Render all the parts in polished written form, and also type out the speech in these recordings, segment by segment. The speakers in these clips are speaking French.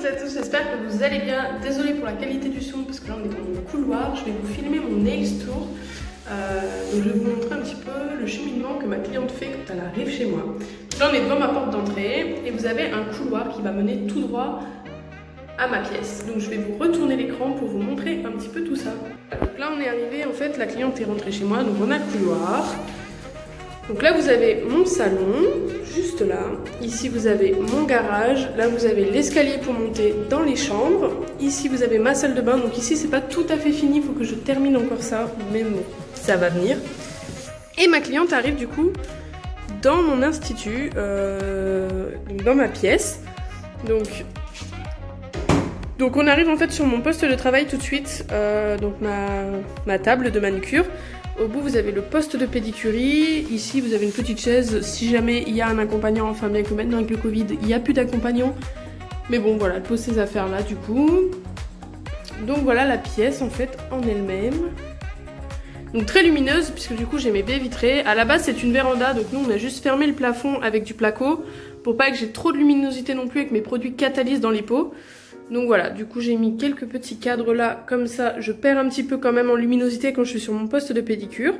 toutes et à tous, j'espère que vous allez bien. Désolée pour la qualité du son parce que là on est dans le couloir. Je vais vous filmer mon nails tour. Donc je vais vous montrer un petit peu le cheminement que ma cliente fait quand elle arrive chez moi. Donc là on est devant ma porte d'entrée et vous avez un couloir qui va mener tout droit à ma pièce. Donc je vais vous retourner l'écran pour vous montrer un petit peu tout ça. Donc là on est arrivé, en fait la cliente est rentrée chez moi, donc on a le couloir. Donc là vous avez mon salon, juste là. Ici vous avez mon garage. Là vous avez l'escalier pour monter dans les chambres. Ici vous avez ma salle de bain. Donc ici c'est pas tout à fait fini, il faut que je termine encore ça. Mais bon, ça va venir. Et ma cliente arrive du coup dans mon institut, dans ma pièce. Donc on arrive en fait sur mon poste de travail tout de suite. Donc ma table de manucure. Au bout, vous avez le poste de pédicurie. Ici, vous avez une petite chaise si jamais il y a un accompagnant. Enfin, bien que maintenant avec le Covid, il n'y a plus d'accompagnant. Mais bon, voilà, elle pose ses affaires là du coup. Donc voilà la pièce en fait en elle-même. Donc très lumineuse puisque du coup j'ai mes baies vitrées. À la base, c'est une véranda. Donc nous, on a juste fermé le plafond avec du placo pour pas que j'ai trop de luminosité non plus avec mes produits Catalyst dans les pots. Donc voilà, du coup j'ai mis quelques petits cadres là, comme ça je perds un petit peu quand même en luminosité quand je suis sur mon poste de pédicure.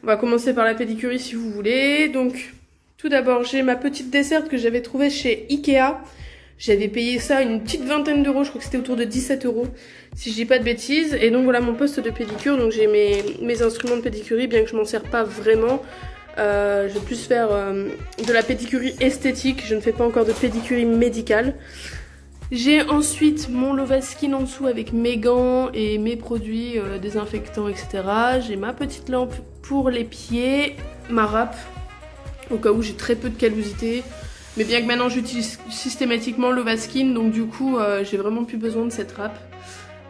On va commencer par la pédicurie si vous voulez. Donc tout d'abord j'ai ma petite desserte que j'avais trouvée chez Ikea. J'avais payé ça une petite vingtaine d'euros, je crois que c'était autour de 17 euros si je dis pas de bêtises. Et donc voilà mon poste de pédicure, donc j'ai mes instruments de pédicurie bien que je m'en sers pas vraiment. Je vais plus faire de la pédicurie esthétique, je ne fais pas encore de pédicurie médicale. J'ai ensuite mon Lovaskin en dessous avec mes gants et mes produits désinfectants, etc. J'ai ma petite lampe pour les pieds, ma râpe, au cas où j'ai très peu de callosité. Mais bien que maintenant j'utilise systématiquement Lovaskin, donc du coup j'ai vraiment plus besoin de cette râpe.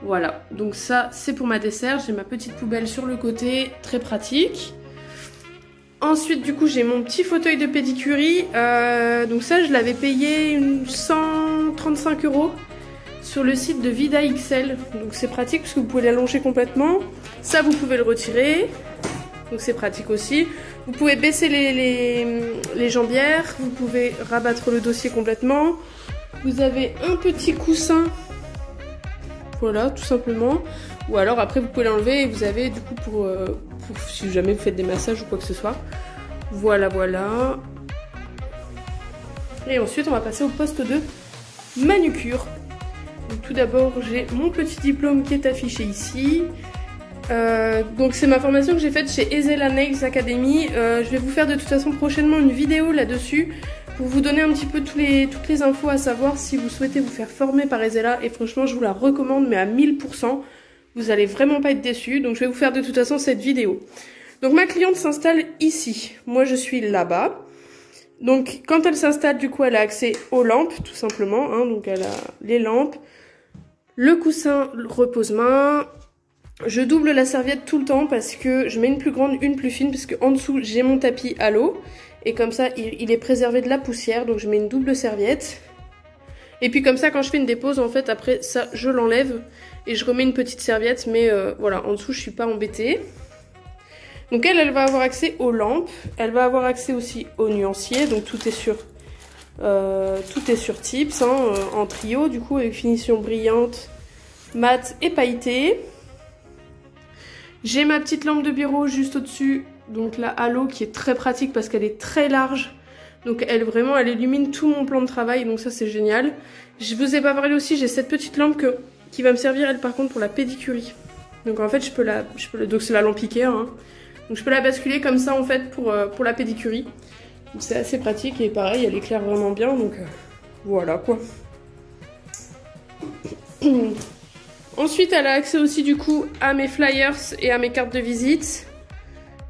Voilà, donc ça c'est pour ma dessert. J'ai ma petite poubelle sur le côté, très pratique. Ensuite, du coup, j'ai mon petit fauteuil de pédicurie. Donc ça, je l'avais payé 135 euros sur le site de Vida XL. Donc c'est pratique parce que vous pouvez l'allonger complètement. Ça, vous pouvez le retirer. Donc c'est pratique aussi. Vous pouvez baisser les jambières. Vous pouvez rabattre le dossier complètement. Vous avez un petit coussin. Voilà, tout simplement. Ou alors après, vous pouvez l'enlever et vous avez du coup pour si jamais vous faites des massages ou quoi que ce soit. Voilà, voilà. Et ensuite, on va passer au poste de manucure. Donc, tout d'abord, j'ai mon petit diplôme qui est affiché ici. Donc, c'est ma formation que j'ai faite chez Ezella Nails Academy. Je vais vous faire de toute façon prochainement une vidéo là-dessus pour vous donner un petit peu toutes les infos à savoir si vous souhaitez vous faire former par Ezella. Et franchement, je vous la recommande, mais à 1000%. Vous allez vraiment pas être déçus, donc je vais vous faire de toute façon cette vidéo. Donc ma cliente s'installe ici, moi je suis là-bas. Donc quand elle s'installe, du coup elle a accès aux lampes tout simplement, hein. Donc elle a les lampes, le coussin repose-main. Je double la serviette tout le temps parce que je mets une plus grande, une plus fine, parce que en dessous j'ai mon tapis à l'eau. Et comme ça il est préservé de la poussière, donc je mets une double serviette. Et puis comme ça, quand je fais une dépose, en fait, après ça, je l'enlève et je remets une petite serviette. Mais voilà, en dessous, je suis pas embêtée. Donc elle va avoir accès aux lampes. Elle va avoir accès aussi aux nuanciers. Donc tout est sur Tips, hein, en trio, du coup, avec finition brillante, mat et pailletée. J'ai ma petite lampe de bureau juste au-dessus. Donc la halo qui est très pratique parce qu'elle est très large. Donc elle illumine tout mon plan de travail, donc ça c'est génial. Je vous ai pas parlé aussi, j'ai cette petite lampe qui va me servir elle par contre pour la pédicurie. Donc en fait donc c'est la lampe Ikea, hein. Donc je peux la basculer comme ça en fait pour la pédicurie. C'est assez pratique et pareil elle éclaire vraiment bien, donc voilà quoi. Ensuite elle a accès aussi du coup à mes flyers et à mes cartes de visite.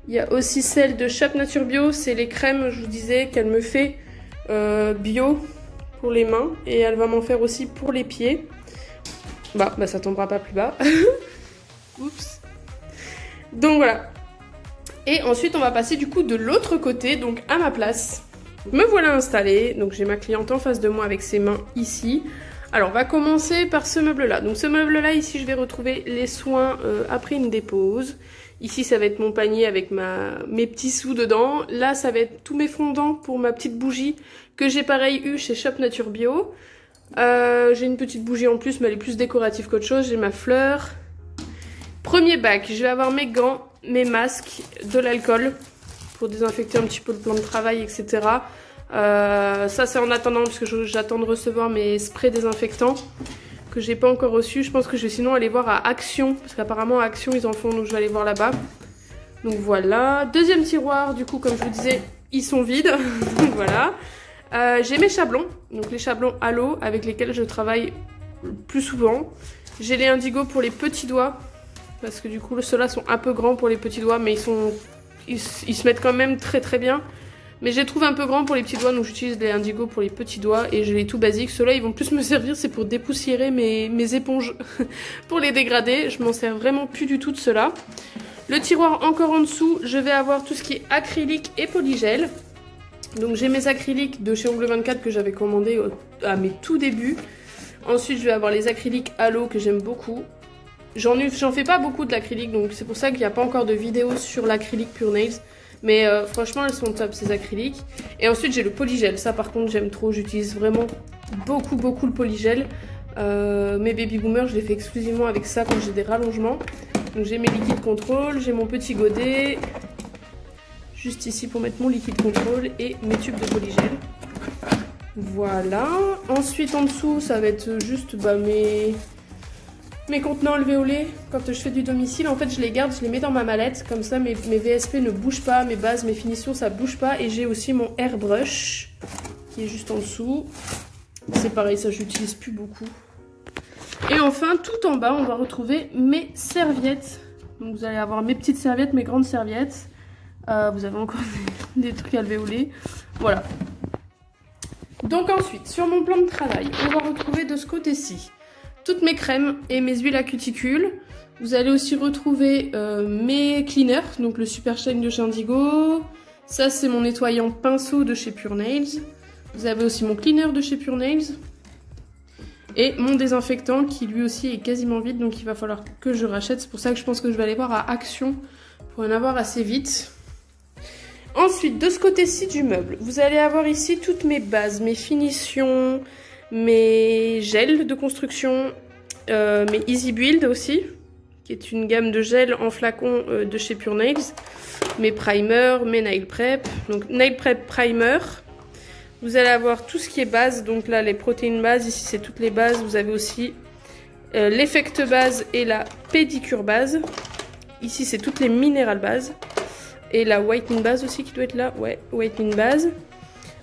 Il y a aussi celle de Shop Nature Bio, c'est les crèmes, je vous disais, qu'elle me fait bio pour les mains. Et elle va m'en faire aussi pour les pieds. Bah ça tombera pas plus bas. Oups. Donc voilà. Et ensuite, on va passer du coup de l'autre côté, donc à ma place. Me voilà installée, donc j'ai ma cliente en face de moi avec ses mains ici. Alors on va commencer par ce meuble-là. Donc ce meuble-là, ici, je vais retrouver les soins après une dépose. Ici, ça va être mon panier avec mes petits sous dedans. Là, ça va être tous mes fondants pour ma petite bougie que j'ai pareil eu chez Shop Nature Bio. J'ai une petite bougie en plus, mais elle est plus décorative qu'autre chose. J'ai ma fleur. Premier bac, je vais avoir mes gants, mes masques, de l'alcool pour désinfecter un petit peu le plan de travail, etc. Ça c'est en attendant parce que j'attends de recevoir mes sprays désinfectants que j'ai pas encore reçus. Je pense que je vais sinon aller voir à Action parce qu'apparemment à Action ils en font, donc je vais aller voir là-bas. Donc voilà. Deuxième tiroir, du coup comme je vous disais, ils sont vides. Donc voilà. J'ai mes chablons, donc les chablons à l'eau avec lesquels je travaille le plus souvent. J'ai les Indigo pour les petits doigts parce que du coup ceux-là sont un peu grands pour les petits doigts, mais ils se mettent quand même très très bien. Mais je les trouve un peu grands pour les petits doigts, donc j'utilise les Indigo pour les petits doigts et j'ai les tout basiques. Ceux-là, ils vont plus me servir, c'est pour dépoussiérer mes éponges pour les dégrader. Je m'en sers vraiment plus du tout de ceux-là. Le tiroir encore en dessous, je vais avoir tout ce qui est acrylique et polygel. Donc j'ai mes acryliques de chez Ongle 24 que j'avais commandé à mes tout débuts. Ensuite, je vais avoir les acryliques à l'eau que j'aime beaucoup. J'en fais pas beaucoup de l'acrylique, donc c'est pour ça qu'il n'y a pas encore de vidéo sur l'acrylique Pure Nails. Mais franchement, elles sont top, ces acryliques. Et ensuite, j'ai le polygel. Ça, par contre, j'aime trop. J'utilise vraiment beaucoup le polygel. Mes baby boomers, je les fais exclusivement avec ça quand j'ai des rallongements. Donc, j'ai mes liquides contrôle. J'ai mon petit godet. Juste ici pour mettre mon liquide contrôle et mes tubes de polygel. Voilà. Ensuite, en dessous, ça va être juste mes contenants alvéolés. Quand je fais du domicile, en fait, je les garde, je les mets dans ma mallette. Comme ça, mes VSP ne bougent pas, mes bases, mes finitions, ça bouge pas. Et j'ai aussi mon airbrush qui est juste en dessous. C'est pareil, ça, je l'utilise plus beaucoup. Et enfin, tout en bas, on va retrouver mes serviettes. Donc, vous allez avoir mes petites serviettes, mes grandes serviettes. Vous avez encore des trucs alvéolés. Voilà. Donc ensuite, sur mon plan de travail, on va retrouver de ce côté-ci toutes mes crèmes et mes huiles à cuticule. Vous allez aussi retrouver mes cleaners, donc le Super Shine de chez Indigo. Ça, c'est mon nettoyant pinceau de chez Pure Nails. Vous avez aussi mon cleaner de chez Pure Nails. Et mon désinfectant qui lui aussi est quasiment vide, donc il va falloir que je rachète. C'est pour ça que je pense que je vais aller voir à Action pour en avoir assez vite. Ensuite, de ce côté-ci du meuble, vous allez avoir ici toutes mes bases, mes finitions, mes gels de construction, mes Easy Build aussi, qui est une gamme de gels en flacon de chez Pure Nails, mes primers, mes Nail Prep, donc Nail Prep Primer. Vous allez avoir tout ce qui est base, donc là les protéines bases, ici c'est toutes les bases, vous avez aussi l'effect base et la pédicure base. Ici c'est toutes les minérales bases. Et la whitening base aussi qui doit être là, ouais, whitening base.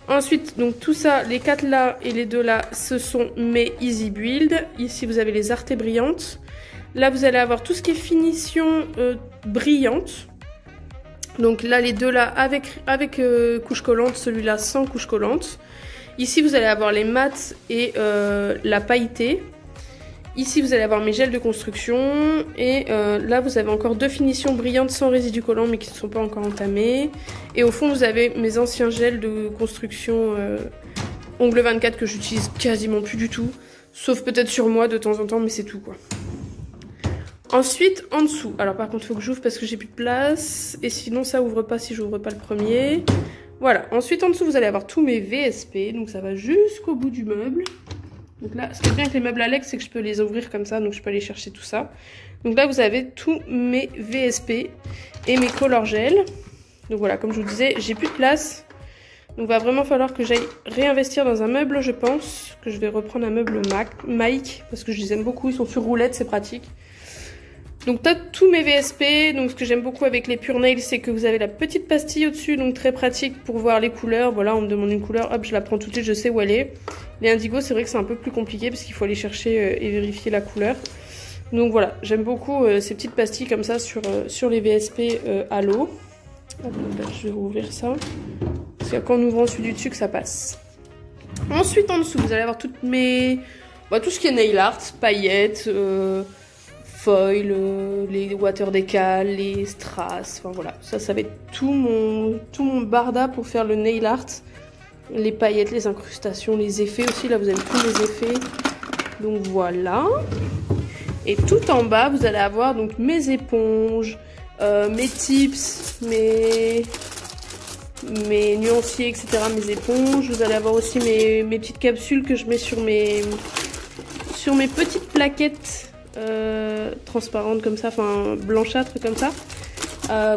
Ensuite, donc tout ça, les 4 là et les 2 là, ce sont mes Easy Build. Ici, vous avez les Arte brillantes. Là, vous allez avoir tout ce qui est finition brillante. Donc là, les 2 là avec couche collante, celui-là sans couche collante. Ici, vous allez avoir les mats et la pailletée. Ici, vous allez avoir mes gels de construction. Et là, vous avez encore 2 finitions brillantes sans résidus collants, mais qui ne sont pas encore entamées. Et au fond, vous avez mes anciens gels de construction Ongle 24 que j'utilise quasiment plus du tout. Sauf peut-être sur moi de temps en temps, mais c'est tout, quoi. Ensuite, en dessous. Alors, par contre, il faut que j'ouvre parce que j'ai plus de place. Et sinon, ça ouvre pas si j'ouvre pas le premier. Voilà. Ensuite, en dessous, vous allez avoir tous mes VSP. Donc, ça va jusqu'au bout du meuble. Donc là, ce qui est bien avec les meubles Alex, c'est que je peux les ouvrir comme ça, donc je peux aller chercher tout ça. Donc là, vous avez tous mes VSP et mes color gel. Donc voilà, comme je vous disais, j'ai plus de place. Donc il va vraiment falloir que j'aille réinvestir dans un meuble, je pense. Que je vais reprendre un meuble Mike, parce que je les aime beaucoup, ils sont sur roulette, c'est pratique. Donc t'as tous mes VSP, donc ce que j'aime beaucoup avec les Pure Nails, c'est que vous avez la petite pastille au-dessus, donc très pratique pour voir les couleurs. Voilà, on me demande une couleur, hop, je la prends tout de suite, je sais où elle est. Les Indigo, c'est vrai que c'est un peu plus compliqué parce qu'il faut aller chercher et vérifier la couleur. Donc voilà, j'aime beaucoup ces petites pastilles comme ça sur les VSP à l'eau. Je vais rouvrir ça, parce que quand on ouvre celui du dessus que ça passe. Ensuite, en dessous, vous allez avoir toutes mes... tout ce qui est nail art, paillettes... foil, les water décal, les strass, enfin voilà, ça va être tout mon barda pour faire le nail art, les paillettes, les incrustations, les effets aussi, là vous avez tous les effets, donc voilà. Et tout en bas vous allez avoir donc mes éponges, mes tips, mes nuanciers, etc., mes éponges. Vous allez avoir aussi mes petites capsules que je mets sur mes petites plaquettes transparentes comme ça, enfin blanchâtres comme ça.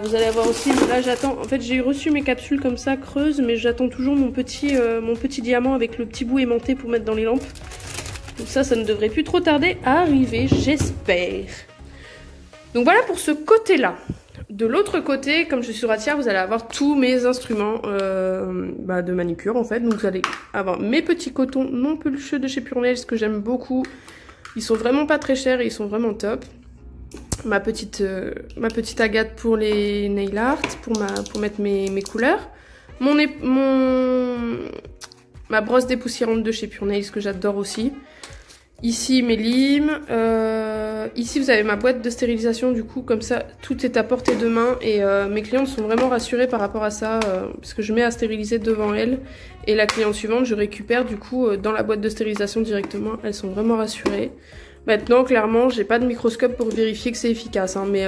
Vous allez avoir aussi, là j'attends, en fait j'ai reçu mes capsules comme ça creuses, mais j'attends toujours mon petit diamant avec le petit bout aimanté pour mettre dans les lampes. Donc ça ne devrait plus trop tarder à arriver, j'espère. Donc voilà pour ce côté-là. De l'autre côté, comme je suis sur Atia, vous allez avoir tous mes instruments de manucure en fait. Donc vous allez avoir mes petits cotons non pelucheux de chez Pure Nails que j'aime beaucoup. Ils sont vraiment pas très chers et ils sont vraiment top. Ma petite agate pour les nail art, pour mettre mes couleurs. Ma brosse dépoussiérante de chez Pure Nails que j'adore aussi. Ici mes limes, ici vous avez ma boîte de stérilisation, du coup comme ça tout est à portée de main et mes clientes sont vraiment rassurées par rapport à ça parce que je mets à stériliser devant elles et la cliente suivante je récupère du coup dans la boîte de stérilisation directement, elles sont vraiment rassurées. Maintenant clairement j'ai pas de microscope pour vérifier que c'est efficace hein, mais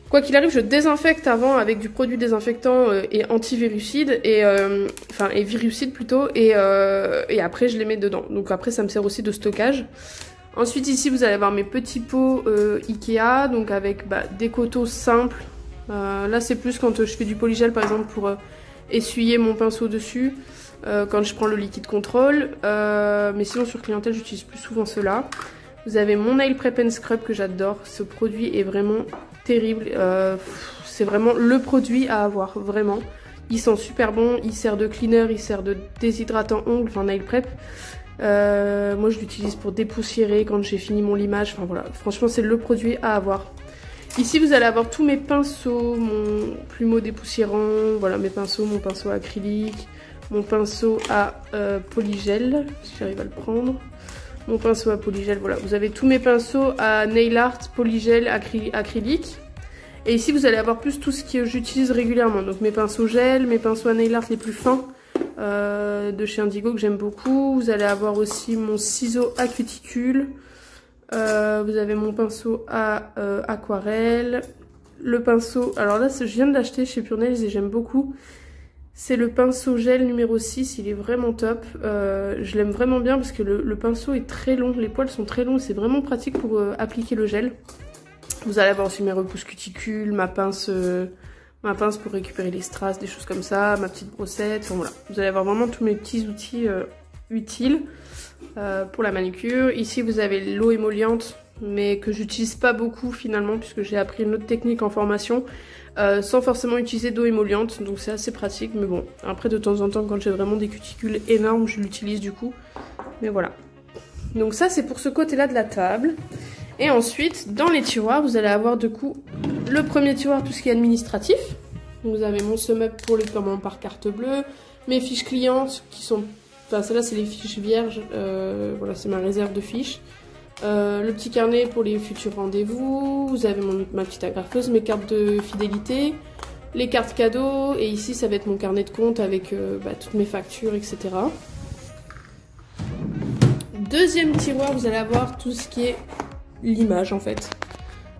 quoi qu'il arrive je désinfecte avant avec du produit désinfectant et antivirucide et virucide plutôt et après je les mets dedans. Donc après ça me sert aussi de stockage. Ensuite ici vous allez avoir mes petits pots Ikea donc avec des coteaux simples. Là c'est plus quand je fais du polygel par exemple pour essuyer mon pinceau dessus quand je prends le liquide contrôle. Mais sinon sur clientèle j'utilise plus souvent ceux-là. Vous avez mon Nail Prep and Scrub que j'adore. Ce produit est vraiment terrible. C'est vraiment le produit à avoir, vraiment. Il sent super bon, il sert de cleaner, il sert de déshydratant ongle, enfin nail prep. Moi je l'utilise pour dépoussiérer quand j'ai fini mon limage. Enfin voilà, franchement c'est le produit à avoir. Ici vous allez avoir tous mes pinceaux, mon plumeau dépoussiérant, voilà mes pinceaux, mon pinceau acrylique, mon pinceau à polygel, si j'arrive à le prendre. Mon pinceau à polygel, voilà, vous avez tous mes pinceaux à nail art, polygel, acrylique. Et ici vous allez avoir plus tout ce que j'utilise régulièrement. Donc mes pinceaux gel, mes pinceaux à nail art les plus fins de chez Indigo que j'aime beaucoup. Vous allez avoir aussi mon ciseau à cuticule. Vous avez mon pinceau à aquarelle. Le pinceau, alors là je viens de l'acheter chez Pure Nails et j'aime beaucoup. C'est le pinceau gel numéro 6, il est vraiment top. Je l'aime vraiment bien parce que le pinceau est très long, les poils sont très longs, c'est vraiment pratique pour appliquer le gel. Vous allez avoir aussi mes repousses cuticules, ma pince pour récupérer les strass, des choses comme ça, ma petite brossette, enfin voilà. Vous allez avoir vraiment tous mes petits outils utiles pour la manucure. Ici vous avez l'eau émolliente, mais que j'utilise pas beaucoup finalement puisque j'ai appris une autre technique en formation. Sans forcément utiliser d'eau émolliente, donc c'est assez pratique, mais bon, après de temps en temps quand j'ai vraiment des cuticules énormes je l'utilise du coup, mais voilà. Donc ça c'est pour ce côté là de la table. Et ensuite dans les tiroirs vous allez avoir du coup le premier tiroir, tout ce qui est administratif. Donc, vous avez mon sum-up pour les paiements par carte bleue, mes fiches clientes qui sont, enfin celles-là c'est les fiches vierges, voilà c'est ma réserve de fiches. Le petit carnet pour les futurs rendez-vous, vous avez ma petite agrafeuse, mes cartes de fidélité, les cartes cadeaux, et ici ça va être mon carnet de compte avec toutes mes factures, etc. Deuxième tiroir, vous allez avoir tout ce qui est l'image en fait.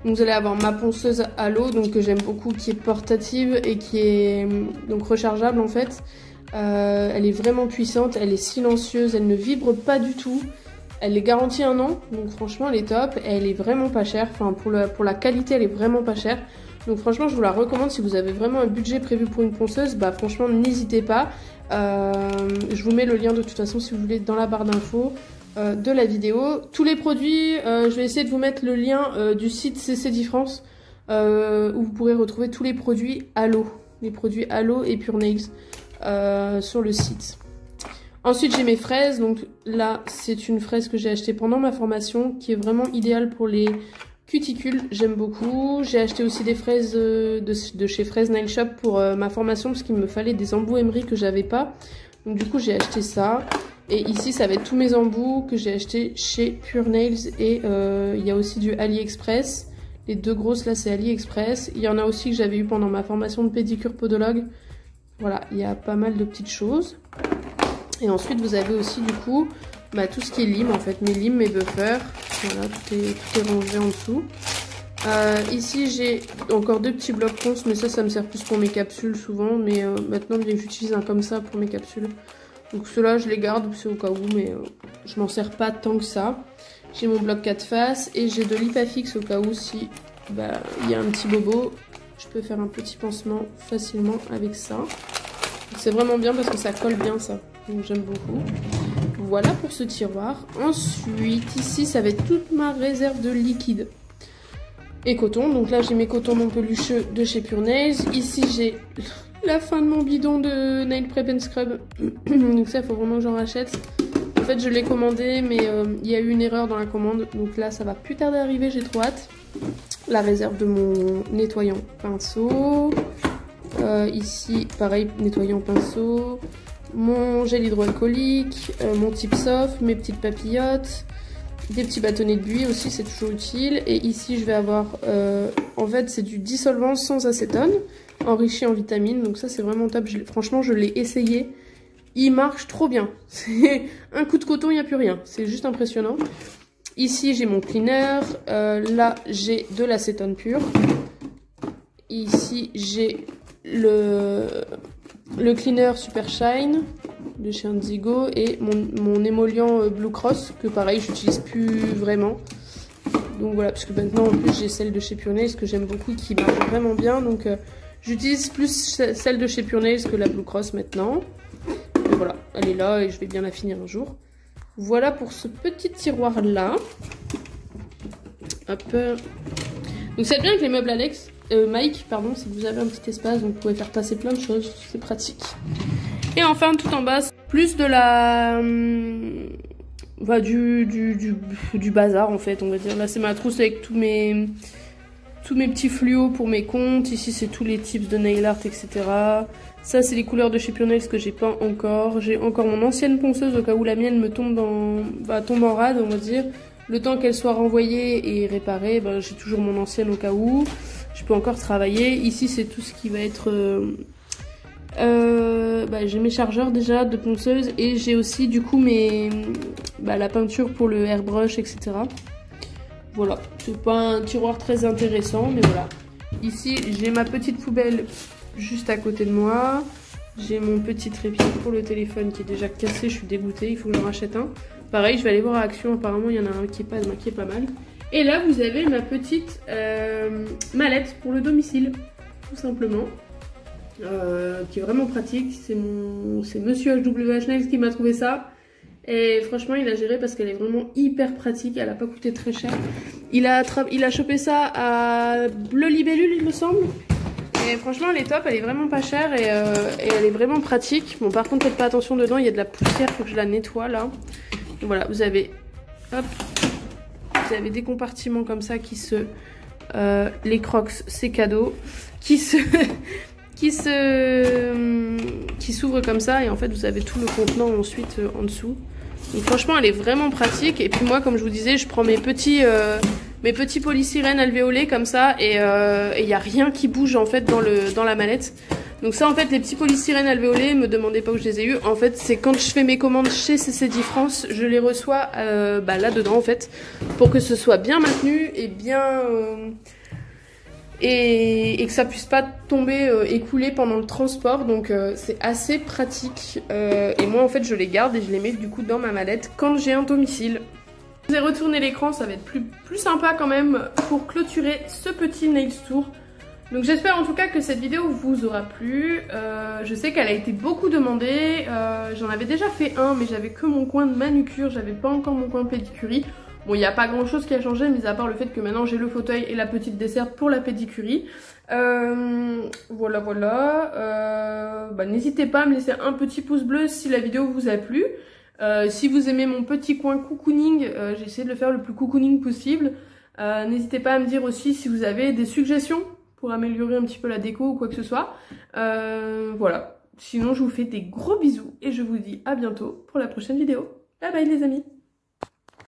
Donc vous allez avoir ma ponceuse à l'eau, donc que j'aime beaucoup, qui est portative et qui est donc rechargeable en fait. Elle est vraiment puissante, elle est silencieuse, elle ne vibre pas du tout. Elle est garantie 1 an, donc franchement elle est top, elle est vraiment pas chère, enfin pour la qualité elle est vraiment pas chère. Donc franchement je vous la recommande si vous avez vraiment un budget prévu pour une ponceuse, franchement n'hésitez pas. Je vous mets le lien de toute façon si vous voulez dans la barre d'infos de la vidéo. Tous les produits, je vais essayer de vous mettre le lien du site CCD France où vous pourrez retrouver tous les produits à l'eau. Les produits à l'eau et Pure Nails sur le site. Ensuite j'ai mes fraises, donc là c'est une fraise que j'ai achetée pendant ma formation qui est vraiment idéale pour les cuticules, j'aime beaucoup. J'ai acheté aussi des fraises de chez Fraise Nail Shop pour ma formation parce qu'il me fallait des embouts emery que j'avais pas. Donc du coup j'ai acheté ça. Et ici ça va être tous mes embouts que j'ai acheté chez Pure Nails et il y a aussi du AliExpress. Les deux grosses là c'est AliExpress. Il y en a aussi que j'avais eu pendant ma formation de pédicure podologue. Voilà, il y a pas mal de petites choses. Et ensuite vous avez aussi du coup tout ce qui est lime en fait, mes limes, mes buffers. Voilà, tout est rangé en dessous. Ici j'ai encore 2 petits blocs ronces, mais ça me sert plus pour mes capsules souvent, mais maintenant bien que j'utilise un comme ça pour mes capsules. Donc ceux-là je les garde, c'est au cas où, mais je m'en sers pas tant que ça. J'ai mon bloc 4 faces et j'ai de l'Ipafix au cas où si il y a un petit bobo, je peux faire un petit pansement facilement avec ça. C'est vraiment bien parce que ça colle bien ça, donc j'aime beaucoup. Voilà pour ce tiroir. Ensuite ici ça va être toute ma réserve de liquide et coton. Donc là j'ai mes cotons non pelucheux de chez Pure Nails. Ici j'ai la fin de mon bidon de Nail Prep and Scrub. Donc ça il faut vraiment que j'en rachète. En fait je l'ai commandé mais il y a eu une erreur dans la commande. Donc là ça va plus tarder à arriver, j'ai trop hâte. La réserve de mon nettoyant pinceau. Ici pareil, nettoyant pinceau. Mon gel hydroalcoolique, mon tip soft, mes petites papillotes. Des petits bâtonnets de buis aussi, c'est toujours utile. Et ici, je vais avoir... en fait, c'est du dissolvant sans acétone, enrichi en vitamines. Donc ça, c'est vraiment top. Franchement, je l'ai essayé. Il marche trop bien. C'est un coup de coton, il n'y a plus rien. C'est juste impressionnant. Ici, j'ai mon cleaner. Là, j'ai de l'acétone pur. Ici, j'ai le cleaner Super Shine de chez Indigo et mon émollient Blue Cross que pareil j'utilise plus vraiment, donc voilà, parce que maintenant en plus j'ai celle de chez Pure Nails que j'aime beaucoup qui marche vraiment bien, donc j'utilise plus celle de chez Pure Nails que la Blue Cross maintenant. Et voilà, elle est là et je vais bien la finir un jour. Voilà pour ce petit tiroir là. Hop. Donc c'est bien avec les meubles Alex, Mike, pardon, si vous avez un petit espace, donc vous pouvez faire passer plein de choses, c'est pratique. Et enfin, tout en bas, plus de la... du bazar en fait, on va dire. Là c'est ma trousse avec tous mes petits fluos pour mes comptes. Ici c'est tous les tips de nail art, etc. Ça c'est les couleurs de chez Pure Nails que j'ai pas encore. J'ai encore mon ancienne ponceuse au cas où la mienne me tombe tombe en rade, on va dire. Le temps qu'elle soit renvoyée et réparée, j'ai toujours mon ancienne au cas où. Je peux encore travailler. Ici c'est tout ce qui va être... j'ai mes chargeurs déjà de ponceuse et j'ai aussi du coup la peinture pour le airbrush, etc. Voilà, c'est pas un tiroir très intéressant, mais voilà. Ici j'ai ma petite poubelle juste à côté de moi. J'ai mon petit trépied pour le téléphone qui est déjà cassé, je suis dégoûtée, il faut que j'en rachète un. Pareil, je vais aller voir à Action, apparemment il y en a un qui est pas mal. Et là vous avez ma petite mallette pour le domicile, tout simplement. Qui est vraiment pratique. C'est Monsieur HWH Nails qui m'a trouvé ça. Et franchement il a géré parce qu'elle est vraiment hyper pratique. Elle a pas coûté très cher. Il a chopé ça à Bleu Libellule il me semble. Et franchement elle est top, elle est vraiment pas chère et elle est vraiment pratique. Bon par contre faites pas attention dedans, il y a de la poussière, faut que je la nettoie là. Et voilà, vous avez des compartiments comme ça qui se... les crocs c'est cadeau. Qui s'ouvre comme ça et en fait vous avez tout le contenant ensuite en dessous. Donc franchement elle est vraiment pratique. Et puis moi comme je vous disais je prends mes petits polysirènes alvéolés comme ça et il n'y a rien qui bouge en fait dans la mallette. Donc ça en fait les petits polysirènes alvéolés, me demandez pas où je les ai eu. En fait c'est quand je fais mes commandes chez CCD France, je les reçois là dedans en fait pour que ce soit bien maintenu et bien... et que ça puisse pas tomber et couler pendant le transport, donc c'est assez pratique et moi en fait je les garde et je les mets du coup dans ma mallette quand j'ai un domicile. Je vais retourner l'écran, ça va être plus sympa quand même pour clôturer ce petit Nails Tour. Donc j'espère en tout cas que cette vidéo vous aura plu. Je sais qu'elle a été beaucoup demandée, j'en avais déjà fait un mais j'avais que mon coin de manucure, j'avais pas encore mon coin de pédicurie. Bon, il n'y a pas grand chose qui a changé, mis à part le fait que maintenant j'ai le fauteuil et la petite desserte pour la pédicurie. Voilà. N'hésitez pas à me laisser un petit pouce bleu si la vidéo vous a plu. Si vous aimez mon petit coin cocooning, j'ai essayé de le faire le plus cocooning possible. N'hésitez pas à me dire aussi si vous avez des suggestions pour améliorer un petit peu la déco ou quoi que ce soit. Voilà. Sinon, je vous fais des gros bisous et je vous dis à bientôt pour la prochaine vidéo. Bye bye les amis!